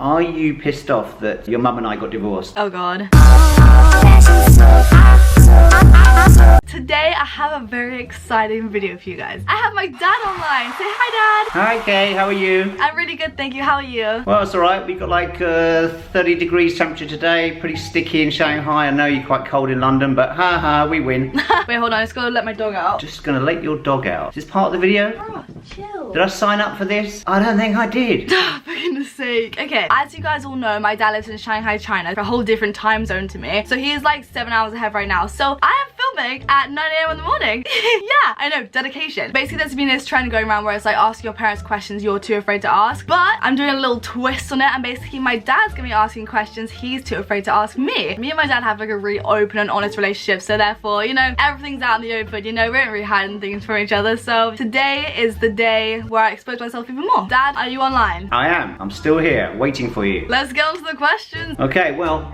Are you pissed off that your mum and I got divorced? Oh god. Today I have a very exciting video for you guys. I have my dad online. Say hi, Dad. Hi, Kay. How are you? I'm really good, thank you. How are you? Well, it's alright. We've got like 30 degrees temperature today. Pretty sticky in Shanghai. I know you're quite cold in London, but haha, we win. Wait, hold on. I just gotta let my dog out. Just gonna let your dog out. Is this part of the video? Oh, chill. Did I sign up for this? I don't think I did. For goodness sake. Okay, as you guys all know, my dad lives in Shanghai, China, a whole different time zone to me. So he is like 7 hours ahead right now. So I am filming at 9 AM in the morning. Yeah, I know, dedication. Basically, there's been this trend going around where it's like asking your parents questions you're too afraid to ask. But I'm doing a little twist on it, and basically my dad's gonna be asking questions he's too afraid to ask me. Me and my dad have like a really open and honest relationship, so therefore, you know, everything's out in the open, you know, we don't really hiding things from each other. So today is the day where I expose myself even more. Dad, are you online? I am. I'm still here, waiting for you. Let's get on to the questions. Okay, well,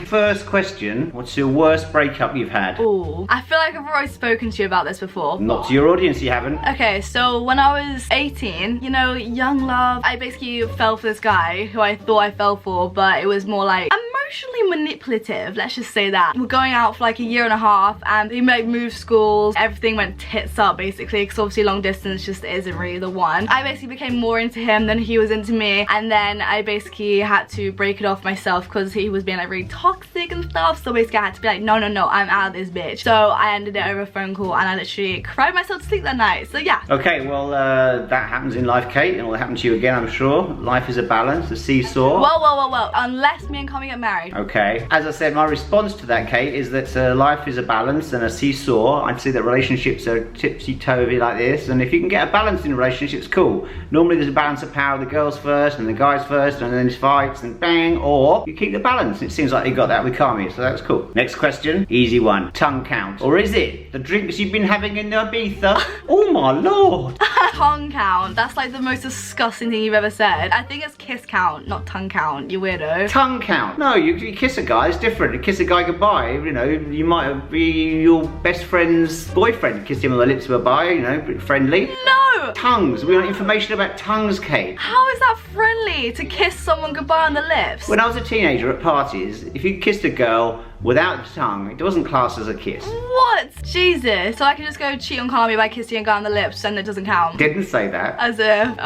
first question. What's your worst breakup you've had? Ooh, I feel like I've already spoken to you about this before. Not to your audience, you haven't. Okay, so when I was 18, you know, young love, I basically fell for this guy who I thought I fell for, but it was more like emotionally manipulative, let's just say that. We're going out for like a year and a half, and he like moved schools, everything went tits up basically, because obviously long distance just isn't really the one. I basically became more into him than he was into me, and then I basically had to break it off myself because he was being like really toxic and stuff. So basically I had to be like, no, I'm out of this bitch. So I ended it over a phone call, and I literally cried myself to sleep that night. So yeah. Okay, well that happens in life, Kate, and it will happen to you again, I'm sure. Life is a balance, a seesaw. Well, unless me and Tommy get married. Okay, as I said, my response to that, Kate, is that life is a balance and a seesaw. I'd say that relationships are tipsy-toey like this, and if you can get a balance in relationships, cool. Normally there's a balance of power, the girls first and the guys first, and then there's fights and bang, or you keep the balance. It seems like you got that with Kami, so that's cool. Next question, easy one. Tongue count. Or is it the drinks you've been having in Ibiza? Oh my lord. Tongue count. That's like the most disgusting thing you've ever said. I think it's kiss count, not tongue count, you weirdo. Tongue count. No, you kiss a guy, it's different. You kiss a guy goodbye, you know, you might be your best friend's boyfriend. Kiss him on the lips goodbye, you know, friendly. No! Tongues. We want information about tongues, Kate. How is that friendly to kiss someone goodbye on the lips? When I was a teenager at parties, if you kissed a girl without the tongue, it wasn't classed as a kiss. What? Jesus. So I can just go cheat on Kami by kissing a guy on the lips and it doesn't count? Didn't say that. As if,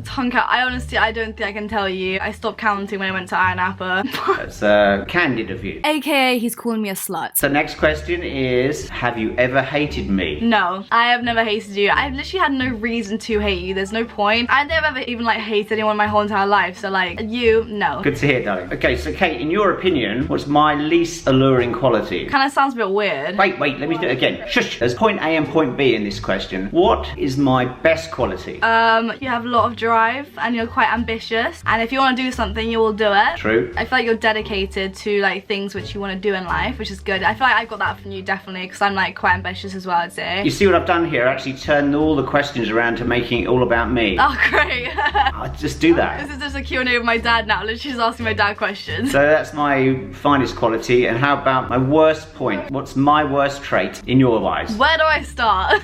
tongue count. I don't think I can tell you. I stopped counting when I went to Iron Apple. That's candid of you. AKA he's calling me a slut. So next question is, have you ever hated me? No, I have never hated you. I've literally had no reason to hate you. There's no point. I don't ever even like hate anyone my whole entire life. So like, you, no. Good to hear, darling. Okay, so Kate, in your opinion, what's my least alluring quality? Kind of sounds a bit weird. Wait, let me do it again. Shush. There's point A and point B in this question. What is my best quality? You have a lot of drive and you're quite ambitious. And if you want to do something, you will do it. True. I feel like you're dedicated to like things which you want to do in life, which is good. I feel like I've got that from you definitely, because I'm like quite ambitious as well, I'd say. You see what I've done here? I actually turned all the questions around to making it all about me. Oh, great. I just do that. This is just a Q&A with my dad now. Literally just asking my dad questions. So that's my finest quality. And how about my worst point? What's my worst trait in your eyes? Where do I start?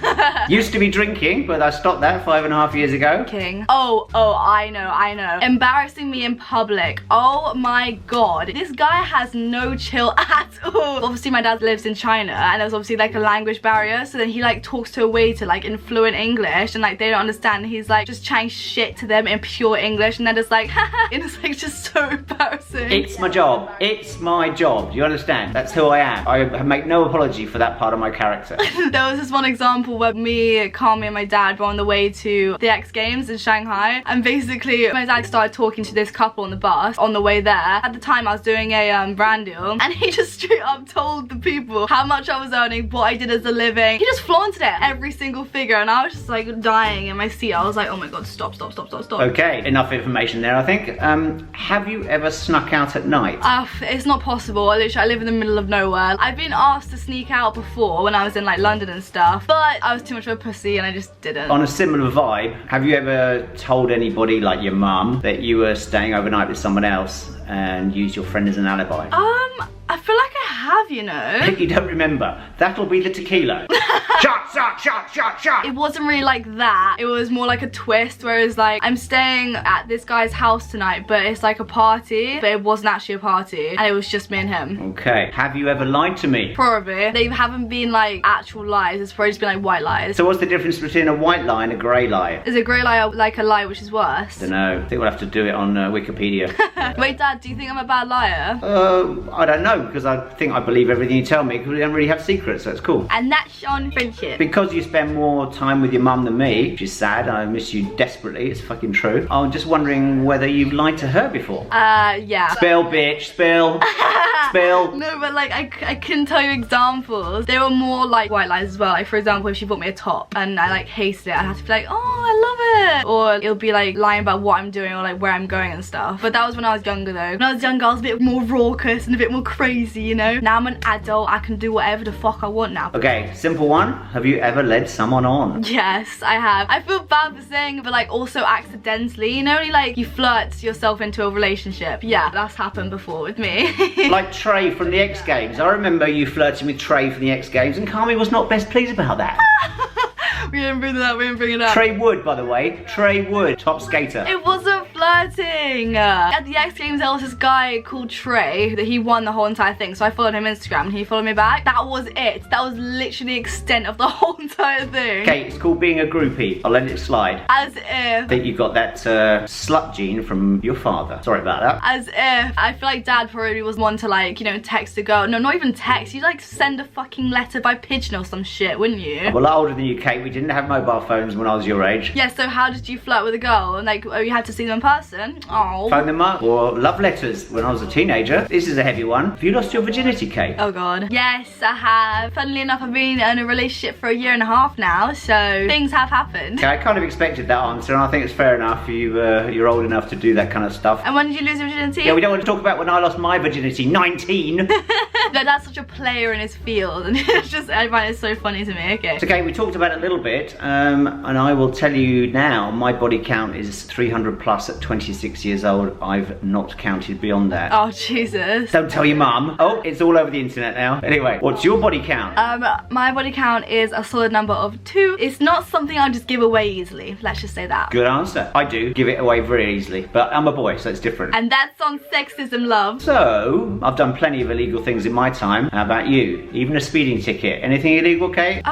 Used to be drinking, but I stopped that 5.5 years ago. King. Oh, I know. Embarrassing me in public. Oh my god. This guy has no chill at all. Obviously my dad lives in China, and there's obviously like a language barrier, so then he like talks to a waiter like in fluent English, and like they don't understand. He's like just chatting shit to them in pure English, and then it's like and it's like just so embarrassing. It's my job. It's my job. Do you understand? That's who I am. I make no apology for that part of my character. There was this one example where me, Kami, and my dad were on the way to the X Games in Shanghai, and basically my dad started talking to this couple on the bus on the way there. At the time I was doing a brand deal, and he just straight up told the people how much I was earning, what I did as a living. He just flaunted it, every single figure, and I was just like dying in my seat. I was like, oh my god, stop. Okay, enough information there, I think. Have you ever snuck out at night? It's not possible. I live in the middle of nowhere. I've been asked to sneak out before when I was in like London and stuff, but I was too much of a pussy and I just didn't. On a similar vibe, have you ever told anybody, like your mum, that you were staying overnight with someone else and used your friend as an alibi? I feel like I have, you know. You don't remember. That'll be the tequila. Shots shot. It wasn't really like that. It was more like a twist, whereas like, I'm staying at this guy's house tonight, but it's like a party, but it wasn't actually a party, and it was just me and him. Okay. Have you ever lied to me? Probably. They haven't been like actual lies, it's probably just been like white lies. So what's the difference between a white lie and a grey lie? Is a grey lie like a lie which is worse? Don't know. I think we'll have to do it on Wikipedia. Wait, Dad, do you think I'm a bad liar? I don't know, because I think I believe everything you tell me, because we don't really have secrets, so it's cool. And that's on friendship. Because you spend more time with your mum than me, which is sad, I miss you desperately, it's fucking true. I'm just wondering whether you've lied to her before. Yeah. Spill, bitch, spill. Spill. No, but like, I couldn't tell you examples. They were more like white lies as well. Like, for example, if she bought me a top and I like hated it, I'd have to be like, oh, I love it. Or it'll be like lying about what I'm doing or like where I'm going and stuff. But that was when I was younger though. When I was younger, I was a bit more raucous and a bit more crazy, you know? Now I'm an adult, I can do whatever the fuck I want now. Okay, simple one. Have you ever led someone on? Yes, I have. I feel bad for saying it, but like also accidentally. You know, like you flirt yourself into a relationship. Yeah, that's happened before with me. Like Trey from the X Games. I remember you flirting with Trey from the X Games, and Carmi was not best pleased about that. We didn't bring that, we didn't bring it up. Trey Wood, by the way. Trey Wood, top skater. It wasn't flirting. At the X Games, there was this guy called Trey that he won the whole entire thing. So I followed him on Instagram and he followed me back. That was it. That was literally the extent of the whole entire thing. Okay, it's called being a groupie. I'll let it slide. As if. I think you got that slut gene from your father. Sorry about that. As if. I feel like Dad probably was one to like, you know, text a girl. No, not even text. You'd like send a fucking letter by pigeon or some shit, wouldn't you? I'm a lot older than you, Kate. We didn't have mobile phones when I was your age. Yeah, so how did you flirt with a girl? And like, oh, you had to see them in person? Oh. Phone them up, or love letters when I was a teenager. This is a heavy one. Have you lost your virginity, Kate? Oh god. Yes, I have. Funnily enough, I've been in a relationship for 1.5 years now, so things have happened. Okay, I kind of expected that answer, and I think it's fair enough. You're old enough to do that kind of stuff. And when did you lose your virginity? Yeah, we don't want to talk about when I lost my virginity. 19. No, Dad's such a player in his field, and it's just, I find it so funny to me. Okay. It's okay, we talked about it a little bit, and I will tell you now, my body count is 300 plus at 26 years old. I've not counted beyond that. Oh, Jesus. Don't tell your mum. Oh, it's all over the internet now. Anyway, what's your body count? My body count is a solid number of 2. It's not something I'll just give away easily. Let's just say that. Good answer. I do give it away very easily, but I'm a boy, so it's different. And that's on sexism, love. So, I've done plenty of illegal things in my time. How about you? Even a speeding ticket. Anything illegal, Kate?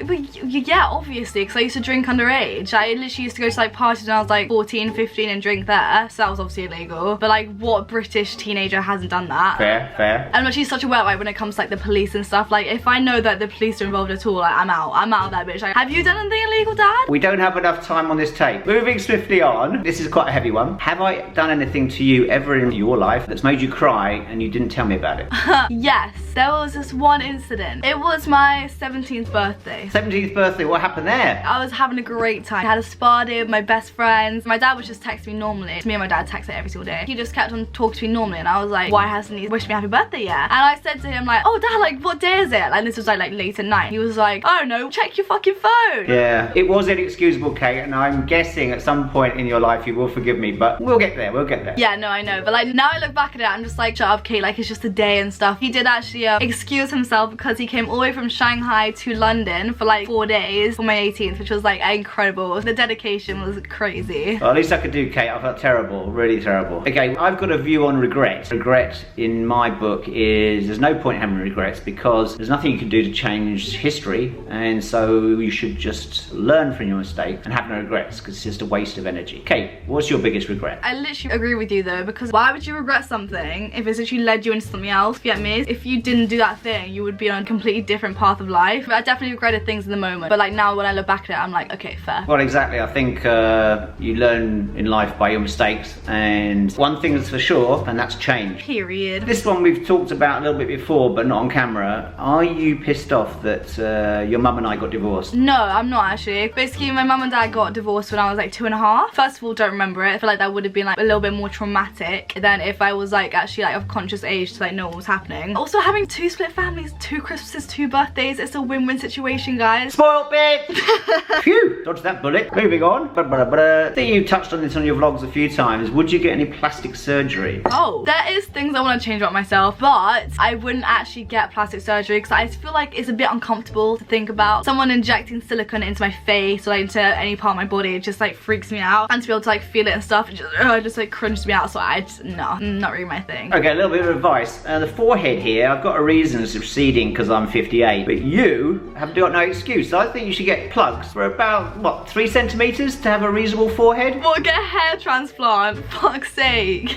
But yeah, obviously, because I used to drink underage. I literally used to go to like parties when I was like 14, 15 and drink there, so that was obviously illegal. But like, what British teenager hasn't done that? Fair, fair. I'm actually such a wet wipe when it comes to like the police and stuff. Like, if I know that the police are involved at all, like, I'm out of that bitch. Like, have you done anything illegal, Dad? We don't have enough time on this tape. Moving swiftly on, this is quite a heavy one. Have I done anything to you ever in your life that's made you cry and you didn't tell me about it? Yes, there was this one incident. It was my 17th birthday. 17th birthday, what happened there? I was having a great time. I had a spa day with my best friends. My dad would just text me normally. Me and my dad text it every single day. He just kept on talking to me normally, and I was like, why hasn't he wished me happy birthday yet? And I said to him like, oh Dad, like what day is it? And this was like late at night. He was like, oh no, check your fucking phone. Yeah, it was inexcusable, Kate, and I'm guessing at some point in your life you will forgive me, but we'll get there, we'll get there. Yeah, no, I know, but like now I look back at it, I'm just like, shut up, Kate, like it's just a day and stuff. He did actually excuse himself because he came all the way from Shanghai to London for like 4 days for my 18th, which was like incredible. The dedication was crazy. Well, at least I could do, Kate. I felt terrible, really terrible. Okay, I've got a view on regret. Regret in my book is there's no point having regrets because there's nothing you can do to change history, and so you should just learn from your mistake and have no regrets because it's just a waste of energy. Kate, what's your biggest regret? I literally agree with you though, because why would you regret something if it's actually led you into something else? You get me? If you didn't do that thing, you would be on a completely different path of life. But I definitely regretted things in the moment, but like now when I look back at it, I'm like, okay, fair. Well, exactly. I think you learn in life by your mistakes, and one thing is for sure, and that's change. Period. This one we've talked about a little bit before, but not on camera. Are you pissed off that your mum and I got divorced? No, I'm not actually. Basically, my mum and dad got divorced when I was like 2.5. First of all, don't remember it. I feel like that would have been like a little bit more traumatic than if I was like actually like of conscious age to like know what was happening. Also, having 2 split families, 2 Christmases, 2 birthdays, it's a win-win situation, guys. Spoiled bitch! Phew! Dodged that bullet. Moving on. I think you touched on this on your vlog vlogs a few times. Would you get any plastic surgery? Oh, there is things I want to change about myself, but I wouldn't actually get plastic surgery because I feel like it's a bit uncomfortable to think about. Someone injecting silicone into my face or like into any part of my body, it just like freaks me out. And to be able to like feel it and stuff, it just like cringes me out. So I just, no, not really my thing. Okay, a little bit of advice. The forehead here, I've got a reason it's receding because I'm 58, but you have got no excuse. So I think you should get plugs for about, what, 3 centimeters to have a reasonable forehead? Well, get a hair transplant, fuck's sake.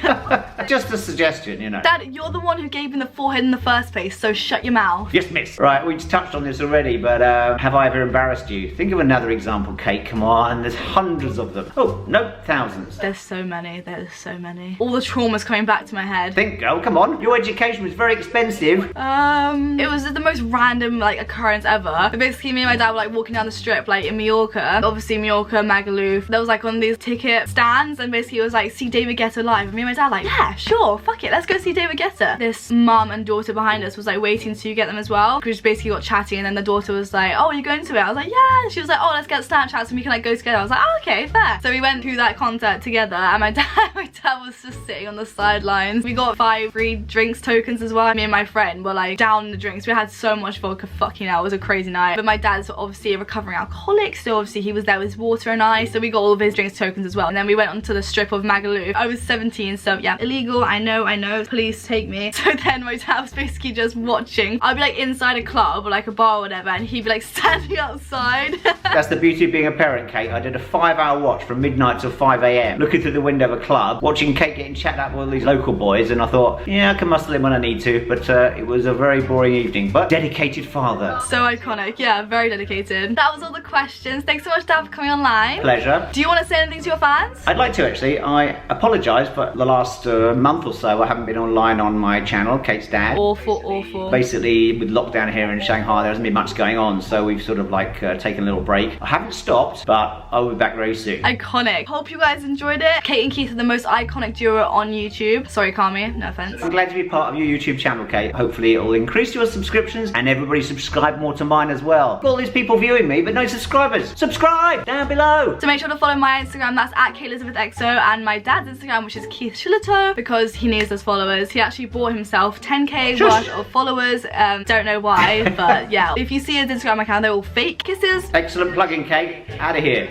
Just a suggestion, you know. Dad, you're the one who gave him the forehead in the first place, so shut your mouth. Yes, miss. Right, we just touched on this already, but have I ever embarrassed you? Think of another example, Kate, come on. There's hundreds of them. Oh, no, thousands. There's so many, there's so many. All the trauma's coming back to my head. Think, girl, come on. Your education was very expensive. It was the most random like occurrence ever. But basically me and my dad were like walking down the strip like in Mallorca. Obviously Mallorca, Magaluf. There was like one of these ticket stands and basically it was like, see David Guetta live. And me and my dad like, yeah, sure, fuck it, let's go see David Guetta. This mum and daughter behind us was like waiting to get them as well. We just basically got chatting and then the daughter was like, oh, are you going to it? I was like, yeah. And she was like, oh, let's get Snapchats and we can like go together. I was like, oh, okay, fair. So we went through that concert together and my dad was just sitting on the sidelines. We got 5 free drinks tokens as well. Me and my friend were like down in the drinks. We had so much vodka, fucking hell, it was a crazy night. But my dad's obviously a recovering alcoholic, so obviously he was there with his water and ice, so we got all of his drinks tokens as well. And then we went onto the strip of Magaluf. I was 17, so yeah, illegal, I know, please take me. So then my dad was basically just watching. I'd be like inside a club or like a bar or whatever, and he'd be like standing outside. That's the beauty of being a parent, Kate. I did a 5-hour watch from midnight till 5 AM, looking through the window of a club, watching Kate getting chatted up with all these local boys, and I thought, yeah, I can muscle in when I need to, but it was a very boring evening, but dedicated father. So iconic, yeah, very dedicated. That was all the questions. Thanks so much, Dad, for coming online. Pleasure. Do you want to say anything to your fans? I'd like to actually. I apologise, but the last month or so I haven't been online on my channel, Kate's dad. Awful, awful. Basically, with lockdown here in Shanghai, there hasn't been much going on, so we've sort of like taken a little break. I haven't stopped, but I'll be back very soon. Iconic. Hope you guys enjoyed it. Kate and Keith are the most iconic duo on YouTube. Sorry, Kami, no offense. I'm glad to be part of your YouTube channel, Kate. Hopefully it will increase your subscriptions and everybody subscribe more to mine as well. Got all these people viewing me, but no subscribers. Subscribe down below. So make sure to follow my Instagram, that's at Elisabeth, and my dad's Instagram, which is Keith Shillito, because he needs those followers. He actually bought himself 10k worth of followers. Don't know why, but yeah. If you see his Instagram account, they're all fake. Kisses. Excellent plugging, Kate. Out of here.